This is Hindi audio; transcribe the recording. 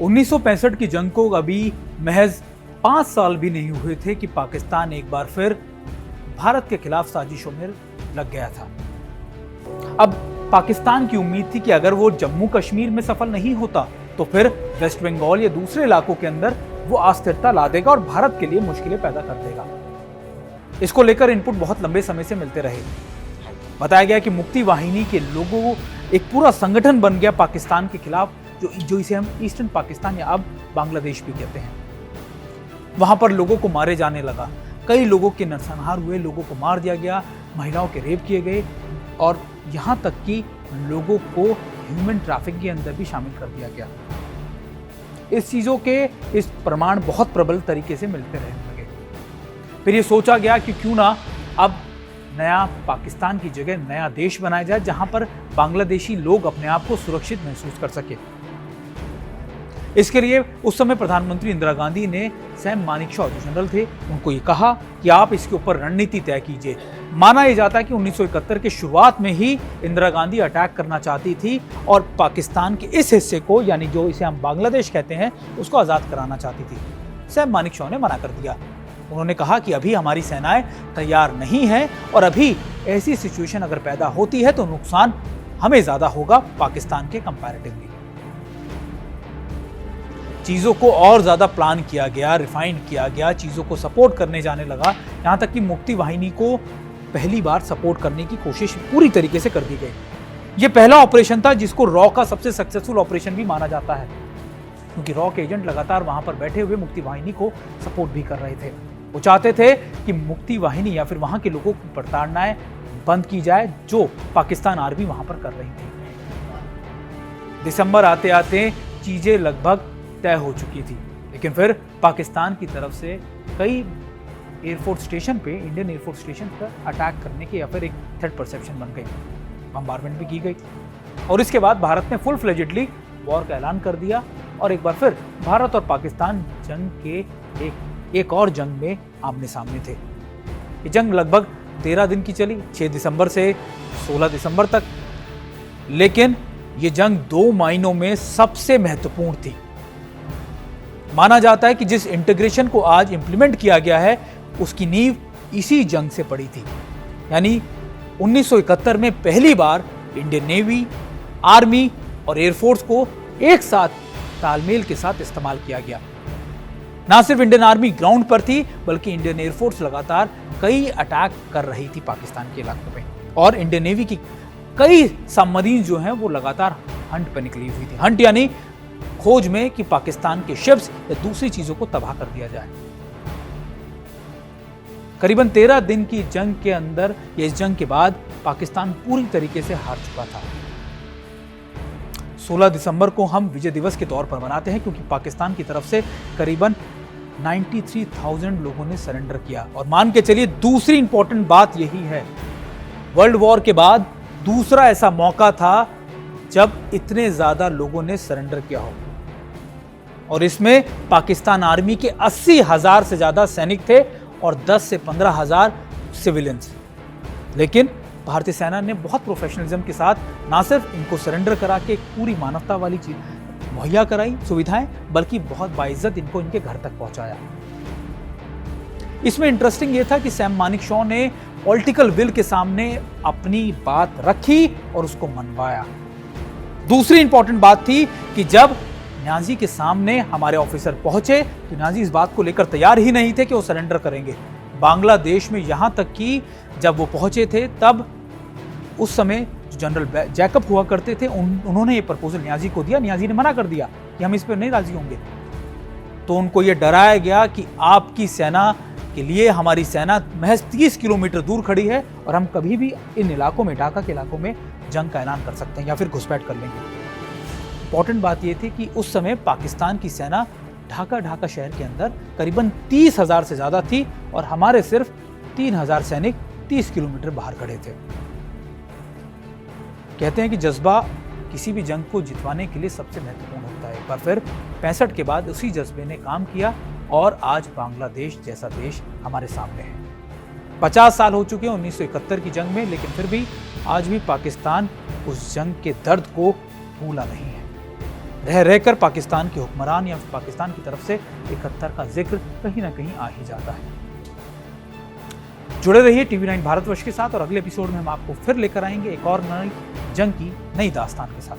1965 की जंग को अभी महज 5 साल भी नहीं हुए थे कि पाकिस्तान एक बार फिर भारत के खिलाफ साजिशों में लग गया था। अब पाकिस्तान की उम्मीद थी कि अगर वो जम्मू कश्मीर में सफल नहीं होता तो फिर वेस्ट बंगाल या दूसरे इलाकों के अंदर वो अस्थिरता ला देगा और भारत के लिए मुश्किलें पैदा कर देगा। इसको लेकर इनपुट बहुत लंबे समय से मिलते रहे। बताया गया कि मुक्ति वाहिनी के लोगों को एक पूरा संगठन बन गया पाकिस्तान के खिलाफ, जो इसे हम ईस्टर्न पाकिस्तान या अब बांग्लादेश भी कहते हैं। वहां पर लोगों को मारे जाने लगा, कई लोगों के नरसंहार हुए, लोगों को मार दिया गया, महिलाओं के रेप किए गए और यहां तक कि लोगों को ह्यूमन ट्रैफिक के अंदर भी शामिल कर दिया गया। इस चीजों के इस प्रमाण बहुत प्रबल तरीके से मिलते रहने लगे। फिर ये सोचा गया कि क्यों ना अब नया पाकिस्तान की जगह नया देश बनाया जाए जहां पर बांग्लादेशी लोग अपने आप को सुरक्षित महसूस कर सके। इसके लिए उस समय प्रधानमंत्री इंदिरा गांधी ने सैम मानेकशॉ जो जनरल थे उनको ये कहा कि आप इसके ऊपर रणनीति तय कीजिए। माना यह जाता है कि 1971 के शुरुआत में ही इंदिरा गांधी अटैक करना चाहती थी और पाकिस्तान के इस हिस्से को, यानी जो इसे हम बांग्लादेश कहते हैं, उसको आजाद कराना चाहती थी। सैम मानेकशॉ ने मना कर दिया। उन्होंने कहा कि अभी हमारी सेनाएं तैयार नहीं हैं और अभी ऐसी सिचुएशन अगर पैदा होती है तो नुकसान हमें ज्यादा होगा पाकिस्तान के कंपैरेटिवली। चीजों को और ज्यादा प्लान किया गया, रिफाइन किया गया, चीजों को सपोर्ट करने जाने लगा, यहां तक कि मुक्ति वाहिनी को पहली बार सपोर्ट करने की कोशिश पूरी तरीके से कर दी गई। यह पहला ऑपरेशन था जिसको रॉ का सबसे सक्सेसफुल ऑपरेशन भी माना जाता है, क्योंकि रॉ के एजेंट लगातार वहां पर बैठे हुए मुक्ति वाहिनी को सपोर्ट भी कर रहे थे। वो चाहते थे कि मुक्ति वाहिनी या फिर वहां के लोगों की प्रताड़नाएं बंद की जाए जो पाकिस्तान आर्मी वहां पर कर रही थी। दिसंबर आते आते चीजें लगभग तय हो चुकी थी, लेकिन फिर पाकिस्तान की तरफ से कई एयरफोर्स स्टेशन पे, इंडियन एयरफोर्स स्टेशन पर अटैक करने की या फिर एक थ्रेट परसेप्शन बन गई, बम्बारमेंट भी की गई और इसके बाद भारत ने फुल फ्लेजेडली वॉर का ऐलान कर दिया और एक बार फिर भारत और पाकिस्तान जंग के एक और जंग में आमने सामने थे। ये जंग लगभग 13 दिन की चली, 6 दिसंबर से 16 दिसंबर तक, लेकिन ये जंग 2 महीनों में सबसे महत्वपूर्ण थी। माना जाता है कि जिस इंटीग्रेशन को आज इंप्लीमेंट किया गया है उसकी नींव इसी जंग से पड़ी थी। यानी 1971 में पहली बार इंडियन नेवी, आर्मी और एयरफोर्स को एक साथ तालमेल के साथ इस्तेमाल किया गया। ना सिर्फ इंडियन आर्मी ग्राउंड पर थी बल्कि इंडियन एयरफोर्स लगातार कई अटैक कर रही थी पाकिस्तान के इलाकों में और इंडियन नेवी की कई सबमरीन जो हैं वो लगातार हंट पर निकली हुई थी। हंट यानी खोज में कि पाकिस्तान के शिप्स या दूसरी चीजों को तबाह कर दिया जाए। करीबन 13 दिन की जंग के अंदर या इस जंग के बाद पाकिस्तान पूरी तरीके से हार चुका था। 16 दिसंबर को हम विजय दिवस के तौर पर मनाते हैं क्योंकि पाकिस्तान की तरफ से करीबन 93,000 लोगों ने सरेंडर किया। और मान के चलिए दूसरी इंपॉर्टेंट बात यही है, वर्ल्ड वॉर के बाद दूसरा ऐसा मौका था जब इतने ज्यादा लोगों ने सरेंडर किया हो और इसमें पाकिस्तान आर्मी के 80,000 से ज्यादा सैनिक थे और 10 से 15,000 सिविलियंस। लेकिन भारतीय सेना ने बहुत प्रोफेशनलिज्म के साथ ना सिर्फ इनको सरेंडर करा के पूरी मानवता वाली चीज मुहैया कराई सुविधाएं, बल्कि बहुत बाइज्जत इनको इनके घर तक पहुंचाया। इसमें इंटरेस्टिंग ये था कि सैम मानेकशॉ ने पॉलिटिकल विल के सामने अपनी बात रखी और उसको मनवाया। दूसरी इंपॉर्टेंट बात थी कि जब न्याजी के सामने हमारे ऑफिसर पहुंचे तो न्याजी इस बात को लेकर तैयार ही नहीं थे कि वो सरेंडर करेंगे। बांग्लादेश में यहां तक कि जब वो पहुंचे थे तब उस समय जो जनरल जैकब हुआ करते थे उन्होंने ये प्रपोजल न्याजी को दिया। न्याजी ने मना कर दिया कि हम इस पर नहीं राजी होंगे। तो उनको ये डराया गया कि आपकी सेना के लिए हमारी सेना महज 30 किलोमीटर दूर खड़ी है और हम कभी भी इन इलाकों में, ढाका के इलाकों में जंग का ऐलान कर सकते हैं या फिर घुसपैठ कर लेंगे। इंपॉर्टेंट बात यह थी कि उस समय पाकिस्तान की सेना ढाका शहर के अंदर करीबन 30,000 से ज्यादा थी और हमारे सिर्फ 3,000 सैनिक 30 किलोमीटर बाहर खड़े थे। कहते हैं कि जज्बा किसी भी जंग को जितवाने के लिए सबसे महत्वपूर्ण होता है। एक बार फिर 65 के बाद उसी जज्बे ने काम किया और आज बांग्लादेश जैसा देश हमारे सामने है। 50 साल हो चुके हैं 1971 की जंग में, लेकिन फिर भी आज भी पाकिस्तान उस जंग के दर्द को भूला नहीं है। रह रहकर पाकिस्तान के हुक्मरान या पाकिस्तान की तरफ से 71 का जिक्र कहीं ना कहीं आ ही जाता है। जुड़े रहिए TV9 भारतवर्ष के साथ और अगले एपिसोड में हम आपको फिर लेकर आएंगे एक और नई जंग की नई दास्तान के साथ।